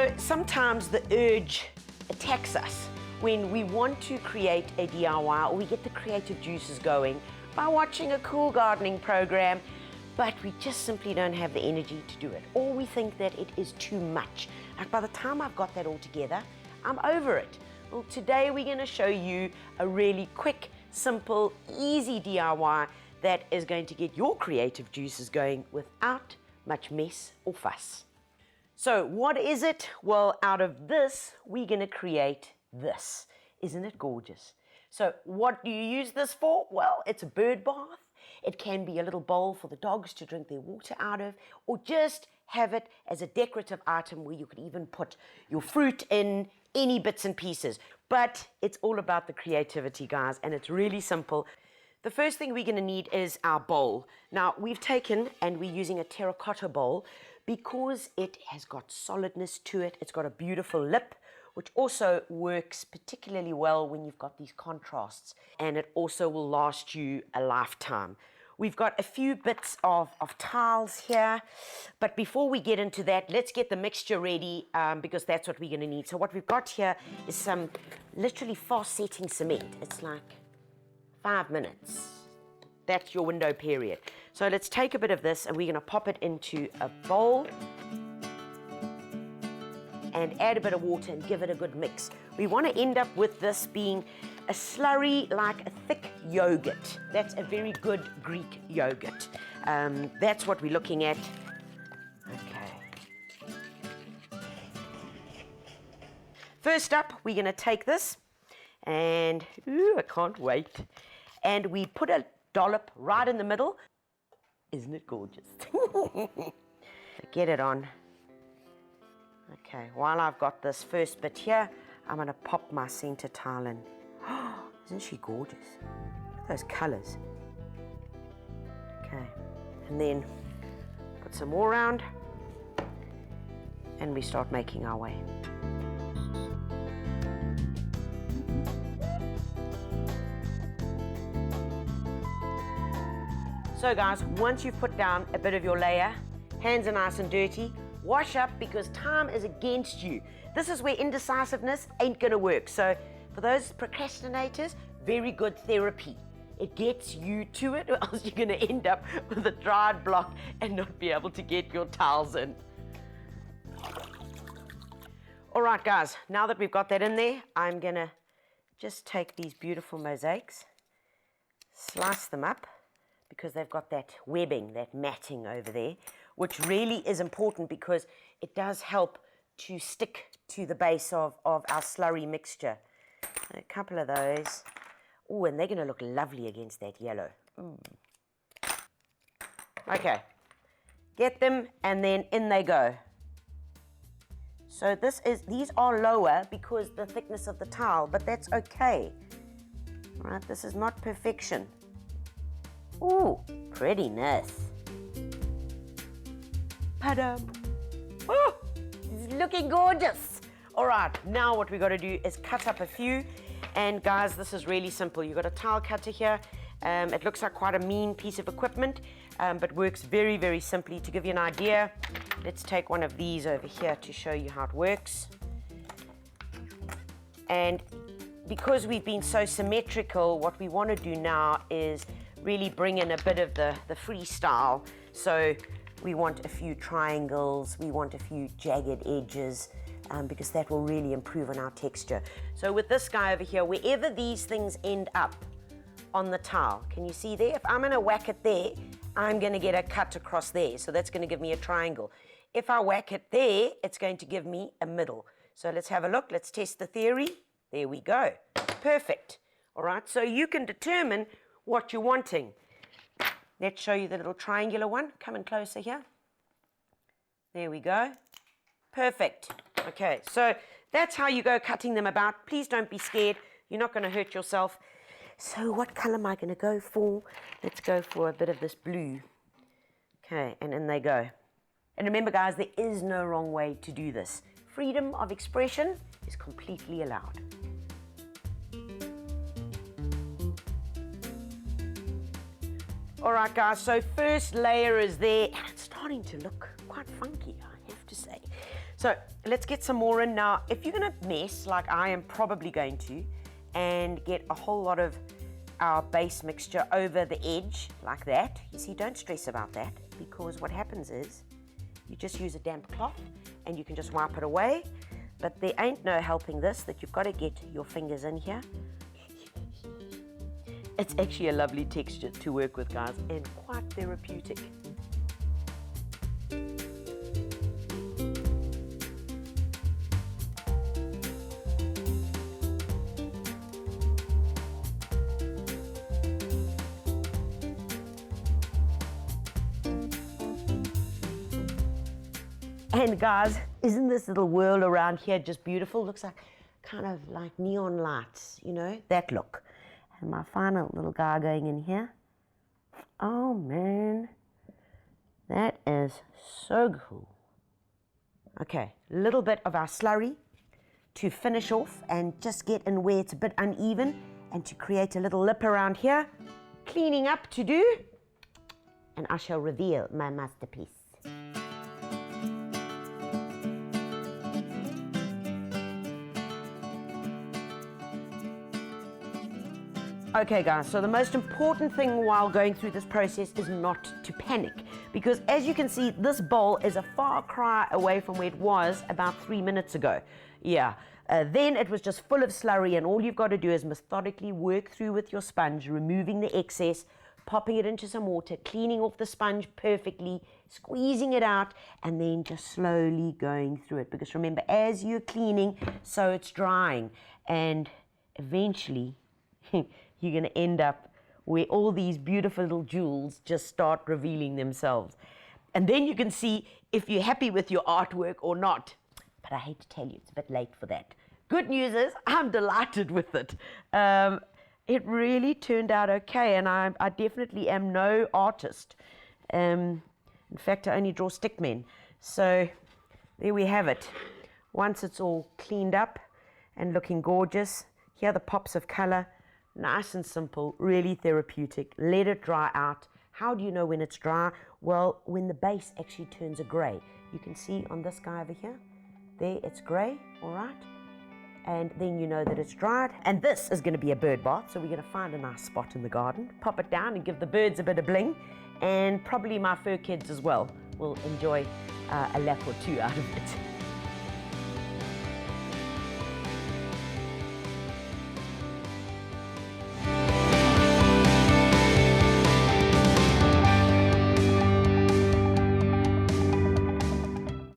know, sometimes the urge attacks us when we want to create a DIY or we get the creative juices going by watching a cool gardening program, but we just simply don't have the energy to do it. Or we think that it is too much. Like by the time I've got that all together, I'm over it. Well, today we're gonna show you a really quick, simple, easy DIY that is going to get your creative juices going without much mess or fuss. So what is it? Well, out of this, we're gonna create this. Isn't it gorgeous? So what do you use this for? Well, it's a bird bath. It can be a little bowl for the dogs to drink their water out of, or just have it as a decorative item where you could even put your fruit in, any bits and pieces. But it's all about the creativity, guys, and it's really simple. The first thing we're gonna need is our bowl. Now, we've taken and we're using a terracotta bowl because it has got solidness to it. It's got a beautiful lip, which also works particularly well when you've got these contrasts, and it also will last you a lifetime. We've got a few bits of tiles here, but before we get into that, let's get the mixture ready because that's what we're gonna need. So what we've got here is some literally fast-setting cement. It's like 5 minutes. That's your window period. So let's take a bit of this and we're gonna pop it into a bowl and add a bit of water and give it a good mix. We want to end up with this being a slurry, like a thick yogurt. That's a very good Greek yogurt. That's what we're looking at. Okay. First up, we're going to take this and, ooh, I can't wait. And we put a dollop right in the middle. Isn't it gorgeous? Get it on. Okay, while I've got this first bit here, I'm going to pop my center tile in. Oh, isn't she gorgeous? Look at those colors. Okay, and then put some more around, and we start making our way. So guys, once you've put down a bit of your layer, hands are nice and dirty, wash up because time is against you. This is where indecisiveness ain't gonna work. So for those procrastinators, very good therapy. It gets you to it, or else you're gonna end up with a dried block and not be able to get your tiles in. All right, guys, now that we've got that in there, I'm gonna just take these beautiful mosaics, slice them up, because they've got that webbing, that matting over there, which really is important because it does help to stick to the base of our slurry mixture. A couple of those. Oh, and they're going to look lovely against that yellow. Okay, get them, and then in they go. So these are lower because the thickness of the tile, but that's okay. All right, this is not perfection. Ooh, prettiness. Ta-dam. Oh, it's looking gorgeous. All right, now what we got to do is cut up a few. And guys, this is really simple. You've got a tile cutter here. It looks like quite a mean piece of equipment, but works very, very simply. To give you an idea, let's take one of these over here to show you how it works. And because we've been so symmetrical, what we want to do now is really bring in a bit of the freestyle. So we want a few triangles, we want a few jagged edges, because that will really improve on our texture. So with this guy over here, wherever these things end up on the tile, can you see there? If I'm gonna whack it there, I'm gonna get a cut across there. So that's gonna give me a triangle. If I whack it there, it's going to give me a middle. So let's have a look, let's test the theory. There we go, perfect. All right, so you can determine what you're wanting. Let's show you the little triangular one. Come in closer here. There we go. Perfect. Okay, so that's how you go cutting them about. Please don't be scared. You're not going to hurt yourself. So what color am I going to go for? Let's go for a bit of this blue. Okay, and in they go. And remember, guys, there is no wrong way to do this. Freedom of expression is completely allowed. All right, guys, so first layer is there, and it's starting to look quite funky, I have to say. So let's get some more in. Now, if you're gonna mess, like I am probably going to, and get a whole lot of our base mixture over the edge like that, you see, don't stress about that, because what happens is you just use a damp cloth and you can just wipe it away. But there ain't no helping this, that you've got to get your fingers in here. It's actually a lovely texture to work with, guys, and quite therapeutic. And guys, isn't this little whirl around here just beautiful? Looks like kind of like neon lights, you know, that look. And my final little guy going in here. Oh man, that is so cool. Okay, a little bit of our slurry to finish off and just get in where it's a bit uneven, and to create a little lip around here. Cleaning up to do, and I shall reveal my masterpiece. Okay guys, so the most important thing while going through this process is not to panic, because as you can see, this bowl is a far cry away from where it was about 3 minutes ago. Yeah, then it was just full of slurry, and all you've got to do is methodically work through with your sponge, removing the excess, popping it into some water, cleaning off the sponge perfectly, squeezing it out, and then just slowly going through it. Because remember, as you're cleaning, so it's drying, and eventually you're going to end up where all these beautiful little jewels just start revealing themselves. And then you can see if you're happy with your artwork or not. But I hate to tell you, it's a bit late for that. Good news is I'm delighted with it. It really turned out okay, and I definitely am no artist. In fact, I only draw stickmen. So there we have it. Once it's all cleaned up and looking gorgeous, here are the pops of color. Nice and simple, really therapeutic. Let it dry out. How do you know when it's dry? Well, when the base actually turns a gray. You can see on this guy over here, there it's gray, all right? And then you know that it's dried. And this is going to be a bird bath, so we're going to find a nice spot in the garden, pop it down and give the birds a bit of bling, and probably my fur kids as well will enjoy a lap or two out of it.